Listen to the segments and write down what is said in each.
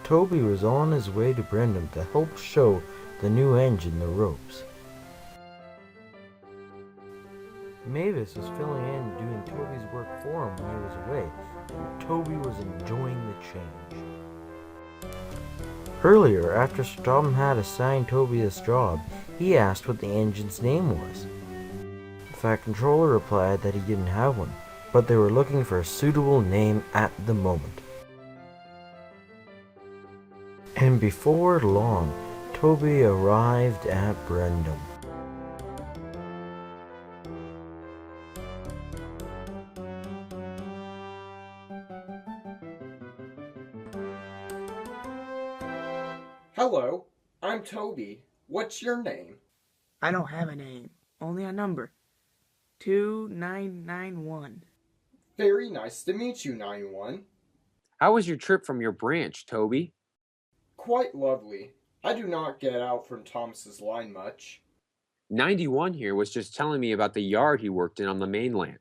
Toby was on his way to Brendam to help show the new engine the ropes. Mavis was filling in doing Toby's work for him when he was away, and Toby was enjoying the change. Earlier, after Sir Topham had assigned Toby this job, he asked what the engine's name was. The Fat Controller replied that he didn't have one, but they were looking for a suitable name at the moment. And before long, Toby arrived at Brendam. Hello, I'm Toby. What's your name? I don't have a name, only a number. 2991. Very nice to meet you, 91. How was your trip from your branch, Toby? Quite lovely. I do not get out from Thomas's line much. 91 here was just telling me about the yard he worked in on the mainland.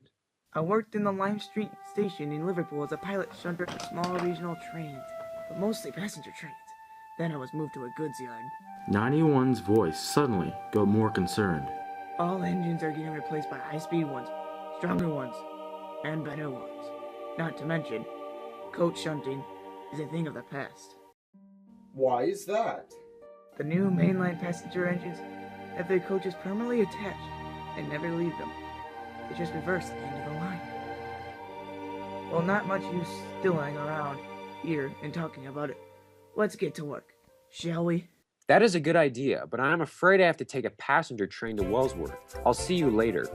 I worked in the Lime Street station in Liverpool as a pilot shunter for small regional trains, but mostly passenger trains. Then I was moved to a goods yard. 91's voice suddenly got more concerned. All engines are getting replaced by high-speed ones, stronger ones, and better ones. Not to mention, coach shunting is a thing of the past. Why is that? The new mainline passenger engines have their coaches permanently attached and never leave them. They just reverse the end of the line. Well, not much use stilling around here and talking about it. Let's get to work, shall we? That is a good idea, but I'm afraid I have to take a passenger train to Wellsworth. I'll see you later.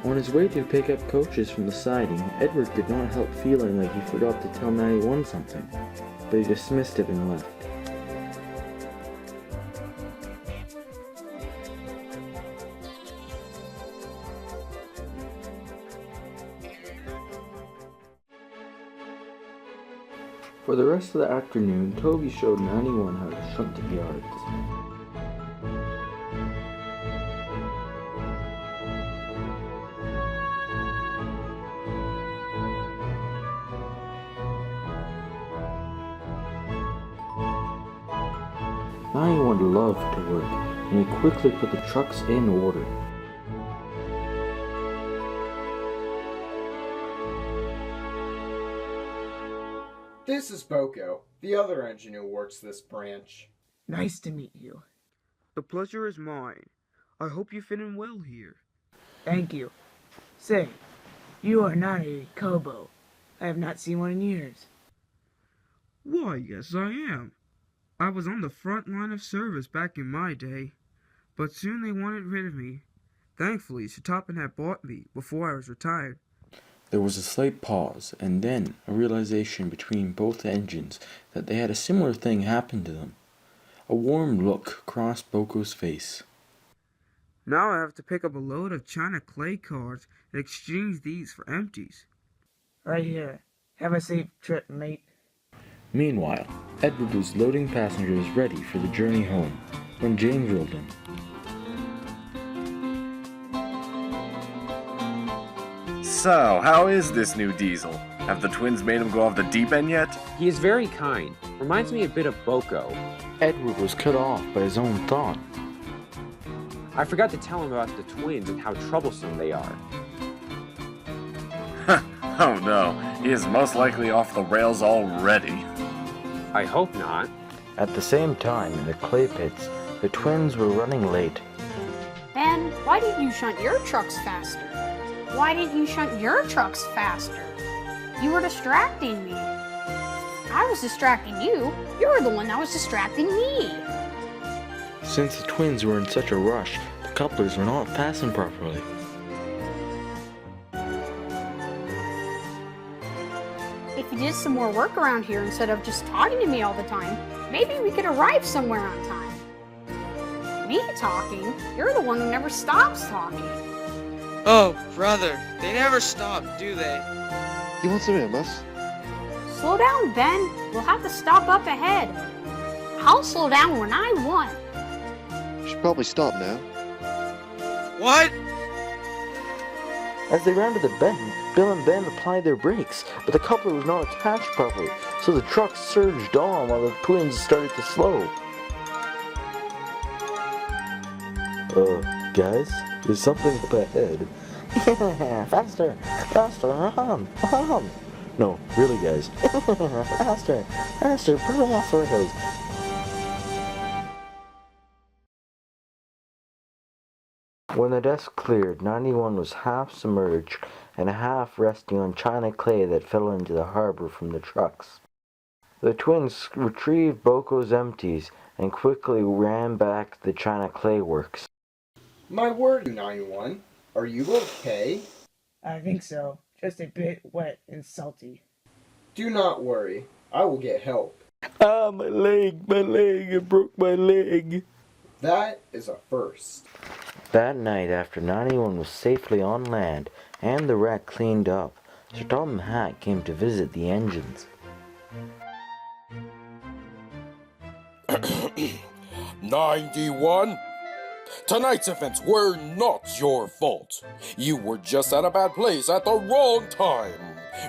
On his way to pick up coaches from the siding, Edward could not help feeling like he forgot to tell 91 something, but he dismissed it and left. For the rest of the afternoon, Toby showed 91 how to shunt the yards. Anyone loved to work, and he quickly put the trucks in order. This is Boco, the other engineer who works this branch. Nice to meet you. The pleasure is mine. I hope you fit in well here. Thank you. Say, you are not a Kobo. I have not seen one in years. Why, yes, I am. I was on the front line of service back in my day, but soon they wanted rid of me. Thankfully, Sir Topham had bought me before I was retired. There was a slight pause, and then a realization between both engines that they had a similar thing happen to them. A warm look crossed Boco's face. Now I have to pick up a load of China clay cards and exchange these for empties. Right here. Have a safe trip, mate. Meanwhile, Edward was loading passengers ready for the journey home when James rolled in. So, how is this new diesel? Have the twins made him go off the deep end yet? He is very kind. Reminds me a bit of Boco. Edward was cut off by his own thought. I forgot to tell him about the twins and how troublesome they are. Oh no, he is most likely off the rails already. I hope not. At the same time, in the clay pits, the twins were running late. Ben, why didn't you shunt your trucks faster? Why didn't you shunt your trucks faster? You were distracting me. I was distracting you. You were the one that was distracting me. Since the twins were in such a rush, the couplers were not fastened properly. If you did some more work around here instead of just talking to me all the time, maybe we could arrive somewhere on time. Me talking? You're the one who never stops talking. Oh, brother, they never stop, do they? You want some ammo? Slow down, Ben. We'll have to stop up ahead. I'll slow down when I want. Should probably stop now. What? As they rounded the bend, Bill and Ben applied their brakes, but the coupler was not attached properly, so the truck surged on while the twins started to slow. Guys, there's something up ahead. Faster, faster, on. No, really, guys. Faster, faster, put it off the rails. When the dust cleared, 91 was half submerged and half resting on china clay that fell into the harbor from the trucks. The twins retrieved Boco's empties and quickly ran back to the china clay works. My word, 91. Are you okay? I think so. Just a bit wet and salty. Do not worry. I will get help. Ah, my leg, I broke my leg. That is a first. That night, after 91 was safely on land and the wreck cleaned up, Sir Topham and Hatt came to visit the engines. 91? Tonight's events were not your fault. You were just at a bad place at the wrong time.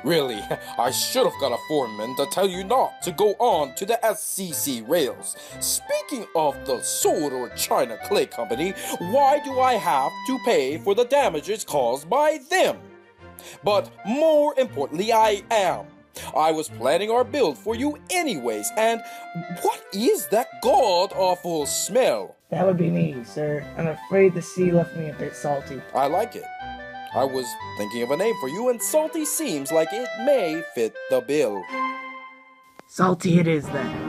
Really, I should have got a foreman to tell you not to go on to the SCC rails. Speaking of the Sodor China Clay Company, why do I have to pay for the damages caused by them? But more importantly, I am. I was planning our build for you anyways, and what is that god-awful smell? That would be me, sir. I'm afraid the sea left me a bit salty. I like it. I was thinking of a name for you, and salty seems like it may fit the bill. Salty it is then.